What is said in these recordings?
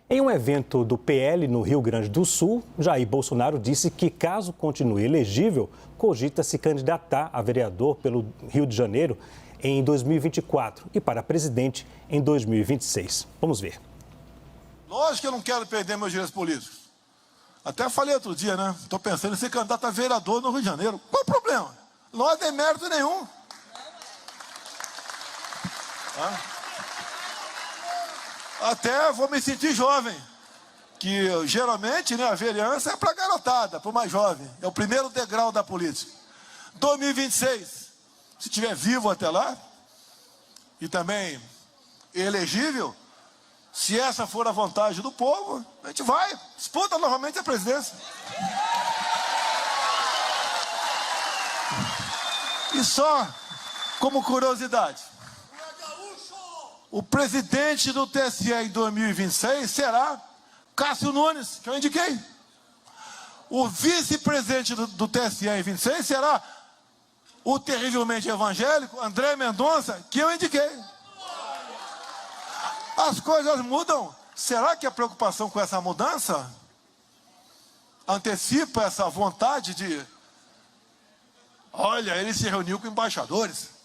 Em um evento do PL no Rio Grande do Sul, Jair Bolsonaro disse que, caso continue elegível, cogita se candidatar a vereador pelo Rio de Janeiro em 2024 e para presidente em 2026. Vamos ver. Lógico que eu não quero perder meus direitos políticos. Até falei outro dia, né? Estou pensando em ser candidato a vereador no Rio de Janeiro. Qual o problema? Não há demérito nenhum. Até vou me sentir jovem, que geralmente, né, a vereança é para garotada, para o mais jovem. É o primeiro degrau da política. 2026, se estiver vivo até lá, e também elegível, se essa for a vontade do povo, a gente vai, disputa novamente a presidência. E só como curiosidade, o presidente do TSE em 2026 será Cássio Nunes, que eu indiquei. O vice-presidente do TSE em 26 será o terrivelmente evangélico André Mendonça, que eu indiquei. As coisas mudam. Será que a preocupação com essa mudança antecipa essa vontade de... Olha, ele se reuniu com embaixadores.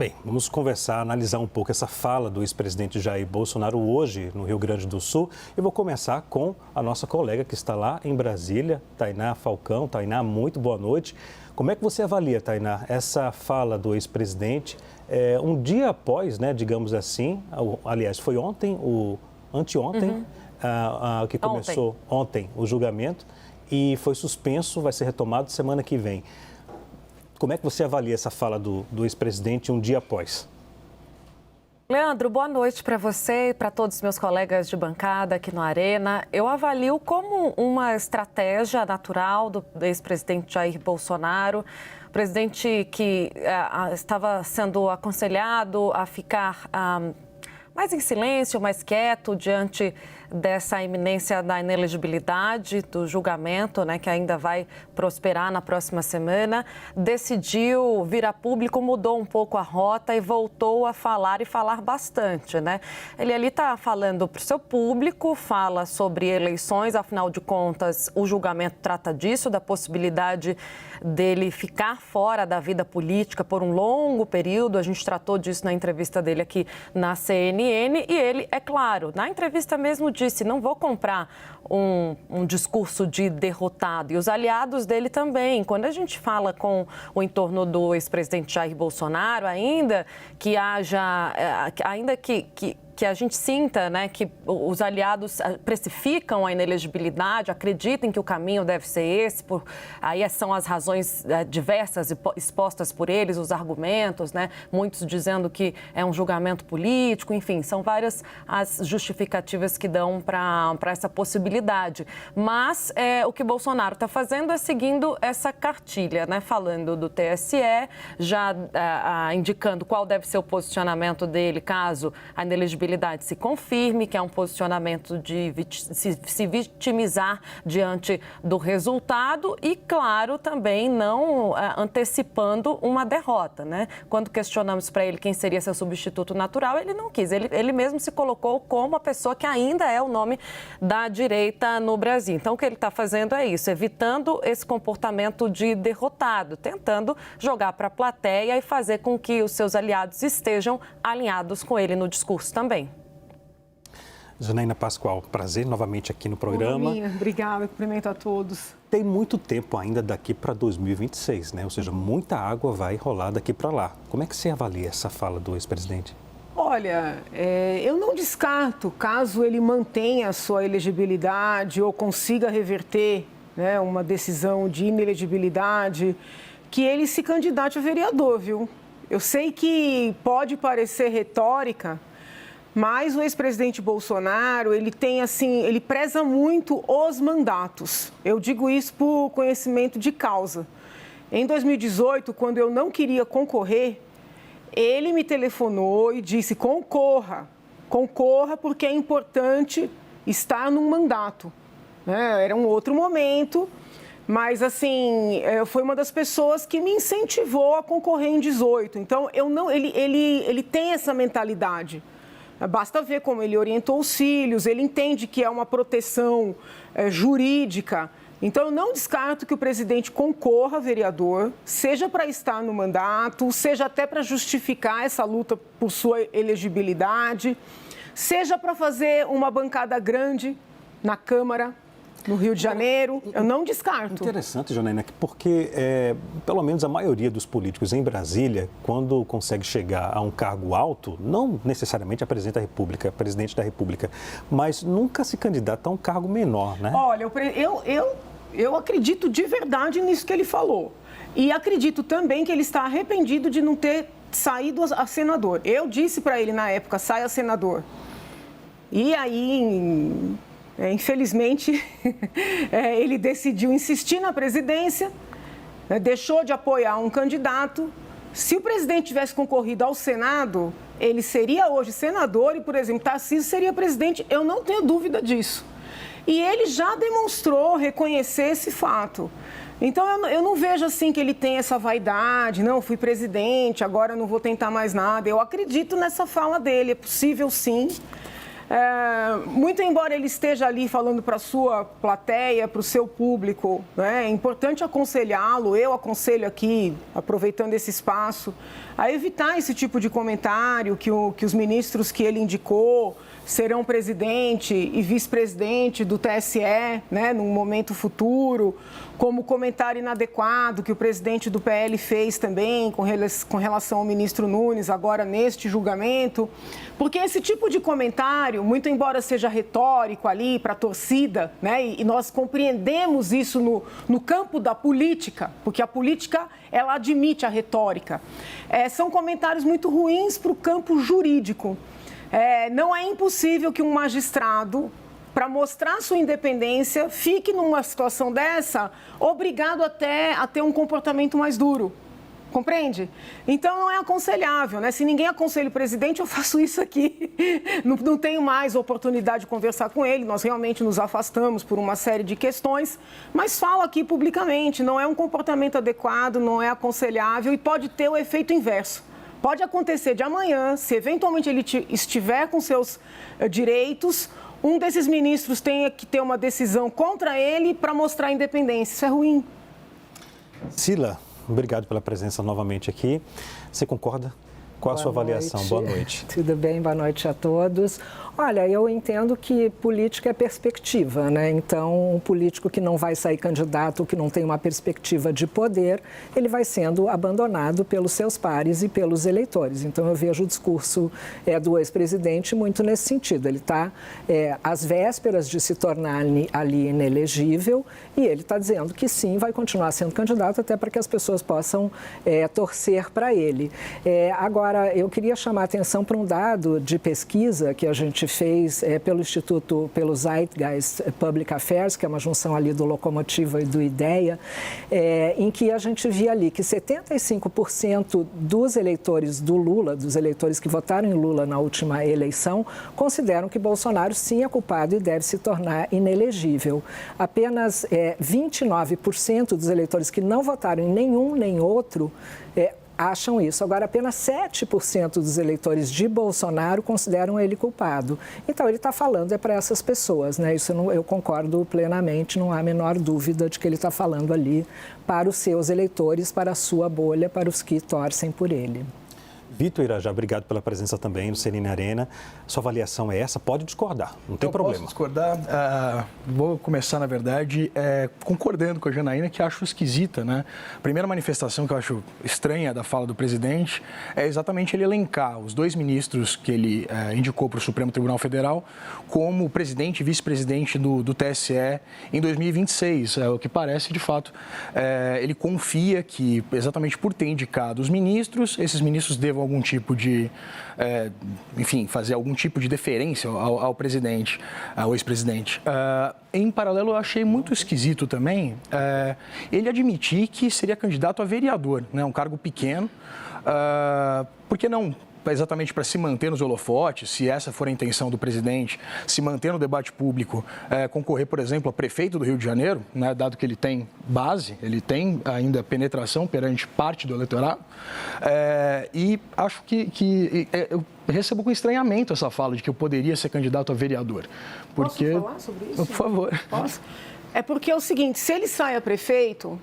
Bem, vamos conversar, analisar um pouco essa fala do ex-presidente Jair Bolsonaro hoje no Rio Grande do Sul. Eu vou começar com a nossa colega que está lá em Brasília, Tainá Falcão. Tainá, muito boa noite. Como é que você avalia, Tainá, essa fala do ex-presidente um dia após, né, digamos assim, aliás, foi ontem, anteontem, que começou ontem o julgamento e foi suspenso, vai ser retomado semana que vem. Como é que você avalia essa fala do ex-presidente um dia após? Leandro, boa noite para você e para todos os meus colegas de bancada aqui no Arena. Eu avalio como uma estratégia natural do ex-presidente Jair Bolsonaro, presidente que estava sendo aconselhado a ficar mais em silêncio, mais quieto diante dessa iminência da inelegibilidade do julgamento, né, que ainda vai prosperar na próxima semana, decidiu vir a público, mudou um pouco a rota e voltou a falar e falar bastante, né? Ele ali está falando para o seu público, fala sobre eleições, afinal de contas, o julgamento trata disso, da possibilidade dele ficar fora da vida política por um longo período. A gente tratou disso na entrevista dele aqui na CNN e ele, é claro, na entrevista mesmo disse, não vou comprar um discurso de derrotado. E os aliados dele também. Quando a gente fala com o entorno do ex-presidente Jair Bolsonaro, ainda que a gente sinta, né, que os aliados precificam a inelegibilidade, acreditem que o caminho deve ser esse, aí são as razões diversas expostas por eles, os argumentos, né, muitos dizendo que é um julgamento político, enfim, são várias as justificativas que dão para essa possibilidade. Mas o que Bolsonaro está fazendo é seguindo essa cartilha, né, falando do TSE, já indicando qual deve ser o posicionamento dele caso a inelegibilidade se confirme, que é um posicionamento de se vitimizar diante do resultado e, claro, também não antecipando uma derrota, né? Quando questionamos para ele quem seria seu substituto natural, ele não quis. Ele mesmo se colocou como a pessoa que ainda é o nome da direita no Brasil. Então, o que ele está fazendo é isso, evitando esse comportamento de derrotado, tentando jogar para a plateia e fazer com que os seus aliados estejam alinhados com ele no discurso também. Janaína Pascoal, prazer novamente aqui no programa. Obrigada, cumprimento a todos. Tem muito tempo ainda daqui para 2026, né? Ou seja, muita água vai rolar daqui para lá. Como é que você avalia essa fala do ex-presidente? Olha, eu não descarto, caso ele mantenha a sua elegibilidade ou consiga reverter, né, uma decisão de inelegibilidade, que ele se candidate a vereador, viu? Eu sei que pode parecer retórica, mas o ex-presidente Bolsonaro, ele preza muito os mandatos. Eu digo isso por conhecimento de causa. Em 2018, quando eu não queria concorrer, ele me telefonou e disse: concorra porque é importante estar num mandato. Era um outro momento, mas assim, foi uma das pessoas que me incentivou a concorrer em 18. Então, ele tem essa mentalidade. Basta ver como ele orientou os filhos, ele entende que é uma proteção jurídica. Então, eu não descarto que o presidente concorra a vereador, seja para estar no mandato, seja até para justificar essa luta por sua elegibilidade, seja para fazer uma bancada grande na Câmara, no Rio de Janeiro. Eu não descarto. Interessante, Janaína, porque pelo menos a maioria dos políticos em Brasília, quando consegue chegar a um cargo alto, não necessariamente apresenta a República, presidente da República, mas nunca se candidata a um cargo menor, né? Olha, eu acredito de verdade nisso que ele falou. E acredito também que ele está arrependido de não ter saído a senador. Eu disse para ele na época, saia senador. E aí, infelizmente, ele decidiu insistir na presidência, deixou de apoiar um candidato. Se o presidente tivesse concorrido ao Senado, ele seria hoje senador e, por exemplo, Tarcísio seria presidente. Eu não tenho dúvida disso. E ele já demonstrou reconhecer esse fato. Então, eu não vejo assim que ele tem essa vaidade, não, fui presidente, agora não vou tentar mais nada. Eu acredito nessa fala dele, é possível sim. Muito embora ele esteja ali falando para a sua plateia, para o seu público, né, é importante aconselhá-lo, eu aconselho aqui, aproveitando esse espaço, a evitar esse tipo de comentário que os ministros que ele indicou serão presidente e vice-presidente do TSE, né, num momento futuro, como comentário inadequado que o presidente do PL fez também com relação ao ministro Nunes, agora neste julgamento. Porque esse tipo de comentário, muito embora seja retórico ali para a torcida, né, e nós compreendemos isso no campo da política, porque a política, ela admite a retórica, são comentários muito ruins para o campo jurídico. Não é impossível que um magistrado, para mostrar sua independência, fique numa situação dessa, obrigado até a ter um comportamento mais duro. Compreende? Então, não é aconselhável, né? Se ninguém aconselha o presidente, eu faço isso aqui. Não tenho mais oportunidade de conversar com ele, nós realmente nos afastamos por uma série de questões, mas falo aqui publicamente, não é um comportamento adequado, não é aconselhável e pode ter o efeito inverso. Pode acontecer de amanhã, se eventualmente ele estiver com seus direitos, um desses ministros tenha que ter uma decisão contra ele para mostrar a independência. Isso é ruim. Sila, obrigado pela presença novamente aqui. Você concorda? Qual a sua avaliação? Boa noite. Tudo bem? Boa noite a todos. Olha, eu entendo que política é perspectiva, né? Então, um político que não vai sair candidato, que não tem uma perspectiva de poder, ele vai sendo abandonado pelos seus pares e pelos eleitores. Então, eu vejo o discurso do ex-presidente muito nesse sentido. Ele está às vésperas de se tornar ali inelegível e ele está dizendo que sim, vai continuar sendo candidato até para que as pessoas possam torcer para ele. Agora, eu queria chamar a atenção para um dado de pesquisa que a gente fez pelo Instituto, pelo Zeitgeist Public Affairs, que é uma junção ali do Locomotiva e do IDEA, em que a gente via ali que 75% dos eleitores do Lula, dos eleitores que votaram em Lula na última eleição, consideram que Bolsonaro sim é culpado e deve se tornar inelegível. Apenas 29% dos eleitores que não votaram em nenhum nem outro acham isso. Agora, apenas 7% dos eleitores de Bolsonaro consideram ele culpado. Então, ele está falando para essas pessoas, né? Isso eu concordo plenamente, não há a menor dúvida de que ele está falando ali para os seus eleitores, para a sua bolha, para os que torcem por ele. Vitor Irajá, obrigado pela presença também no CNN Arena. Sua avaliação é essa? Pode discordar, não tem problema. Posso discordar. Vou começar, na verdade, concordando com a Janaína, que acho esquisita, né? A primeira manifestação que eu acho estranha da fala do presidente é exatamente ele elencar os dois ministros que ele indicou para o Supremo Tribunal Federal como presidente e vice-presidente do TSE em 2026. O que parece, de fato, ele confia que, exatamente por ter indicado os ministros, esses ministros devam algum tipo de, fazer algum tipo de deferência ao presidente, ao ex-presidente. Em paralelo, eu achei muito esquisito também ele admitir que seria candidato a vereador, né, um cargo pequeno, por que não? Exatamente para se manter nos holofotes, se essa for a intenção do presidente, se manter no debate público, concorrer, por exemplo, a prefeito do Rio de Janeiro, né, dado que ele tem base, ele tem ainda penetração perante parte do eleitorado, e acho que recebo com estranhamento essa fala de que eu poderia ser candidato a vereador. Porque... Posso falar sobre isso? Por favor. Posso? É porque é o seguinte, se ele sai a prefeito,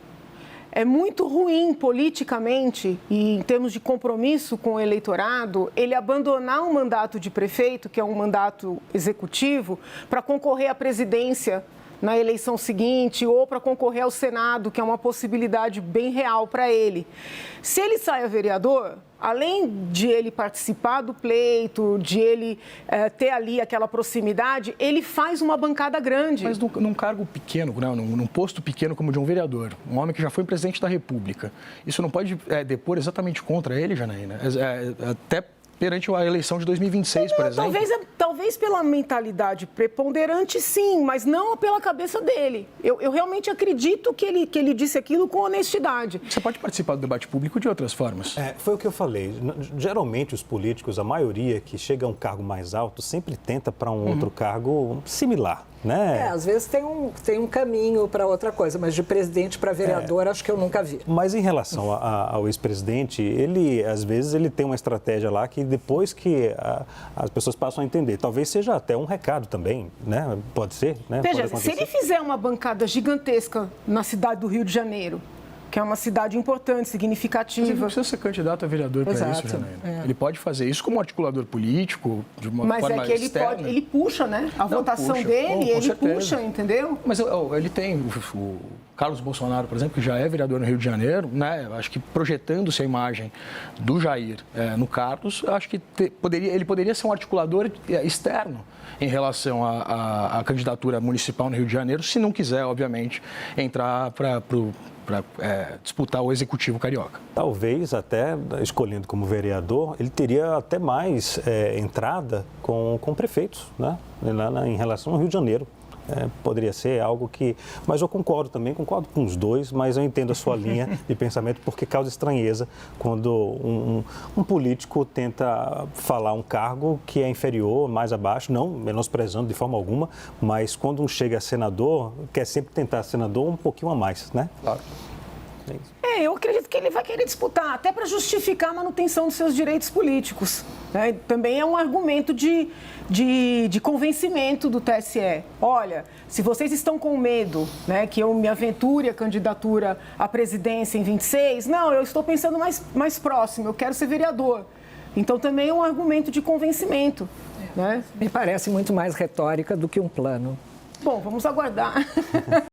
é muito ruim politicamente e em termos de compromisso com o eleitorado, ele abandonar um mandato de prefeito, que é um mandato executivo, para concorrer à presidência na eleição seguinte ou para concorrer ao Senado, que é uma possibilidade bem real para ele. Se ele sai a vereador, além de ele participar do pleito, de ele ter ali aquela proximidade, ele faz uma bancada grande. Mas num cargo pequeno, né, num posto pequeno como de um vereador, um homem que já foi presidente da República, isso não pode depor exatamente contra ele, Janaína? Até perante a eleição de 2026, por exemplo? Talvez pela mentalidade preponderante, sim, mas não pela cabeça dele. Eu realmente acredito que ele disse aquilo com honestidade. Você pode participar do debate público de outras formas. Foi o que eu falei. Geralmente, os políticos, a maioria que chega a um cargo mais alto, sempre tenta para um outro cargo similar. Né? Às vezes tem um caminho para outra coisa, mas de presidente para vereador acho que eu nunca vi. Mas em relação ao ex-presidente, ele, às vezes, ele tem uma estratégia lá que depois que as pessoas passam a entender, talvez seja até um recado também, né? Pode ser, né? Veja, se ele fizer uma bancada gigantesca na cidade do Rio de Janeiro, que é uma cidade importante, significativa. Mas ele não precisa ser candidato a vereador para isso, Janaína. Ele pode fazer isso como articulador político, de uma forma Mas é que externa. ele puxa, né? A votação dele, ele puxa, entendeu? Mas ele tem o Carlos Bolsonaro, por exemplo, que já é vereador no Rio de Janeiro, né? Acho que projetando-se a imagem do Jair no Carlos, acho que ele poderia ser um articulador externo em relação à candidatura municipal no Rio de Janeiro, se não quiser, obviamente, entrar para disputar o executivo carioca. Talvez até escolhendo como vereador, ele teria até mais entrada com prefeitos, né? Em relação ao Rio de Janeiro. Poderia ser algo que... Mas eu concordo com os dois, mas eu entendo a sua linha de pensamento, porque causa estranheza quando um político tenta falar um cargo que é inferior, mais abaixo, não menosprezando de forma alguma, mas quando um chega a senador, quer sempre tentar senador um pouquinho a mais, né? Claro. Eu acredito que ele vai querer disputar, até para justificar a manutenção dos seus direitos políticos. Né? Também é um argumento de convencimento do TSE. Olha, se vocês estão com medo, né, que eu me aventure a candidatura à presidência em 26, não, eu estou pensando mais próximo, eu quero ser vereador. Então também é um argumento de convencimento. Né? Me parece muito mais retórica do que um plano. Bom, vamos aguardar.